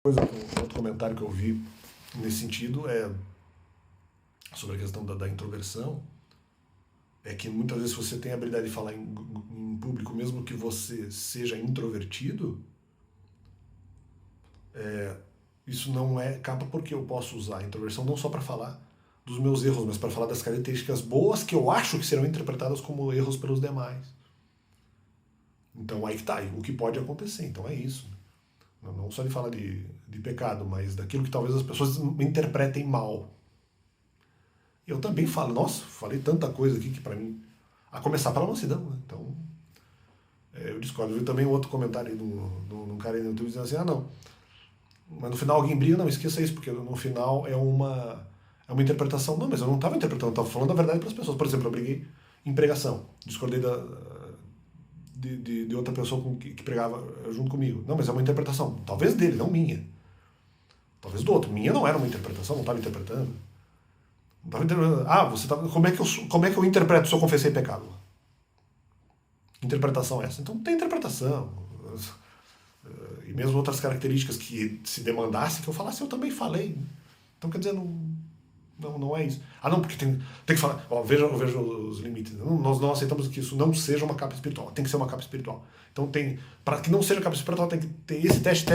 Outro comentário que eu vi nesse sentido é sobre a questão da introversão, é que muitas vezes você tem a habilidade de falar em público, mesmo que você seja introvertido, isso não é capa, porque eu posso usar a introversão não só para falar dos meus erros, mas para falar das características boas que eu acho que serão interpretadas como erros pelos demais. Então aí que tá, o que pode acontecer, então é isso. Não só de falar de pecado, mas daquilo que talvez as pessoas interpretem mal. Eu também falo, nossa, falei tanta coisa aqui que pra mim, a começar pela mansidão, né? Então, eu discordo. Eu vi também um outro comentário aí de um cara aí no YouTube dizendo assim, não, mas no final alguém briga, não, esqueça isso, porque no final é uma interpretação. Não, mas eu não estava interpretando, eu estava falando a verdade para as pessoas. Por exemplo, eu briguei em pregação, discordei de outra pessoa que pregava junto comigo. Não, mas é uma interpretação, talvez dele, não minha. Talvez do outro. Minha não era uma interpretação, não estava interpretando. Você tá, como é que eu interpreto se eu confessei pecado? Interpretação essa. Então tem interpretação. E mesmo outras características que se demandasse que eu falasse, eu também falei. Então quer dizer, não é isso. Não, porque tem que falar. Veja os limites. Nós não aceitamos que isso não seja uma capa espiritual. Tem que ser uma capa espiritual. Então para que não seja capa espiritual, tem que ter esse teste.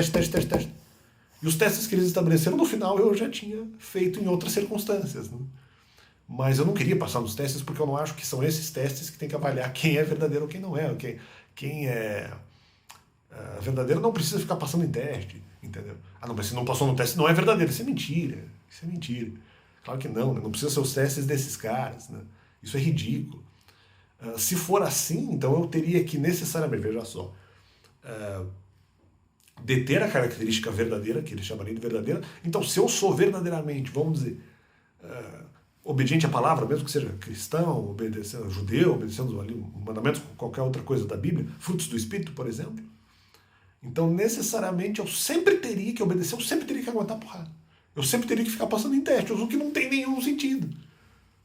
E os testes que eles estabeleceram, no final, eu já tinha feito em outras circunstâncias. Né? Mas eu não queria passar nos testes, porque eu não acho que são esses testes que tem que avaliar quem é verdadeiro ou quem não é. Quem é verdadeiro não precisa ficar passando em teste, entendeu? Não, mas se não passou no teste, não é verdadeiro. Isso é mentira. Isso é mentira. Claro que não, né? Não precisa ser os testes desses caras. Né? Isso é ridículo. Se for assim, então eu teria que necessariamente, veja só, deter a característica verdadeira, que eles chamariam de verdadeira. Então, se eu sou verdadeiramente, vamos dizer, obediente à palavra, mesmo que seja cristão, obedecendo judeu, obedecendo ali mandamentos, qualquer outra coisa da Bíblia, frutos do Espírito, por exemplo, então necessariamente eu sempre teria que obedecer, eu sempre teria que aguentar porrada. Eu sempre teria que ficar passando em testes, o que não tem nenhum sentido.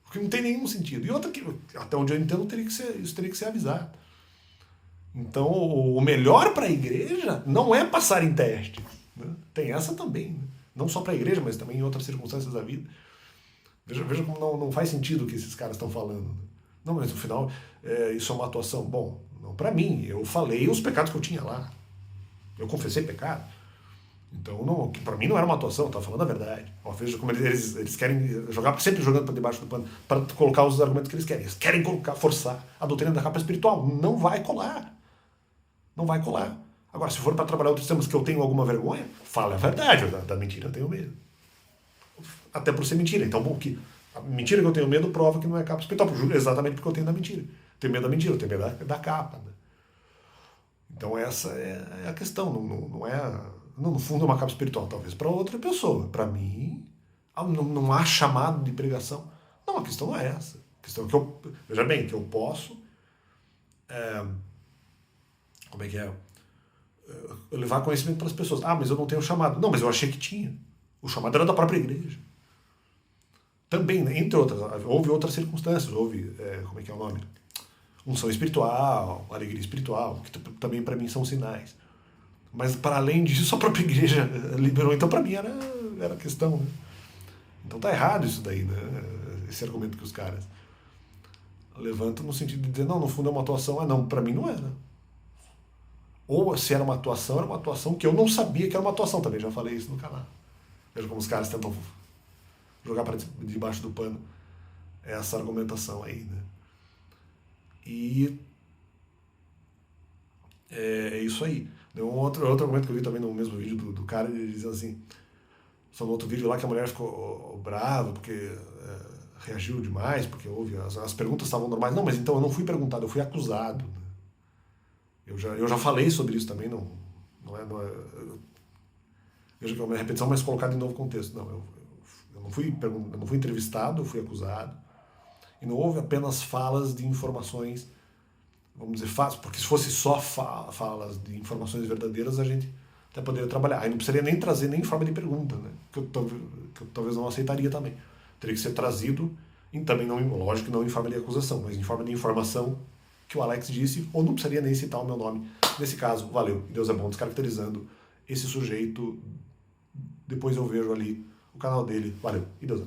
O que não tem nenhum sentido. E outra que, até onde eu entendo, isso teria que ser avisado. Então, o melhor para a igreja não é passar em teste. Né? Tem essa também. Né? Não só para a igreja, mas também em outras circunstâncias da vida. Veja como não faz sentido o que esses caras estão falando. Né? Não, mas no final, isso é uma atuação. Bom, não para mim. Eu falei os pecados que eu tinha lá. Eu confessei pecado. Então, para mim não era uma atuação, eu estava falando a verdade. Veja como eles querem jogar, sempre jogando para debaixo do pano, para colocar os argumentos que eles querem. Eles querem forçar a doutrina da capa espiritual. Não vai colar. Não vai colar. Agora, se for para trabalhar outros temas que eu tenho alguma vergonha, fala a verdade. Da mentira eu tenho medo. Até por ser mentira. Então, bom, a mentira que eu tenho medo prova que não é capa espiritual. Exatamente porque eu tenho da mentira. Tenho medo da mentira, eu tenho medo da capa. Né? Então, essa é a questão. Não é... no fundo, é uma capa espiritual, talvez para outra pessoa. Para mim, não há chamado de pregação. Não, a questão não é essa. A questão é que eu... Veja bem, que eu posso... como é que é? Levar conhecimento para as pessoas. Mas eu não tenho chamado. Não, mas eu achei que tinha. O chamado era da própria igreja. Também, né, entre outras, houve outras circunstâncias. Houve, como é que é o nome? Unção espiritual, alegria espiritual, que também para mim são sinais. Mas para além disso, a própria igreja liberou. Então para mim era questão. Né? Então tá errado isso daí, né? Esse argumento que os caras levantam no sentido de dizer, não, no fundo é uma atuação. Não, para mim não era. Ou se era uma atuação que eu não sabia que era uma atuação também. Já falei isso no canal. Veja como os caras tentam jogar para debaixo do pano essa argumentação aí, né? E é isso aí. Deu outro argumento que eu vi também no mesmo vídeo do cara, ele dizendo assim, só no outro vídeo lá que a mulher ficou brava porque reagiu demais, porque houve as perguntas estavam normais. Não, mas então eu não fui perguntado, eu fui acusado. Né? Eu já falei sobre isso também, não é veja que é uma repetição, mas colocada em novo contexto. Não, eu não fui entrevistado, eu fui acusado. E não houve apenas falas de informações, vamos dizer, porque se fosse só falas de informações verdadeiras, a gente até poderia trabalhar. Aí não precisaria nem trazer nem forma de pergunta, né? Que eu talvez não aceitaria também. Teria que ser trazido, e também, lógico que não em forma de acusação, mas em forma de informação que o Alex disse, ou não precisaria nem citar o meu nome. Nesse caso, valeu. Deus é bom descaracterizando esse sujeito depois eu vejo ali o canal dele. Valeu, e Deus.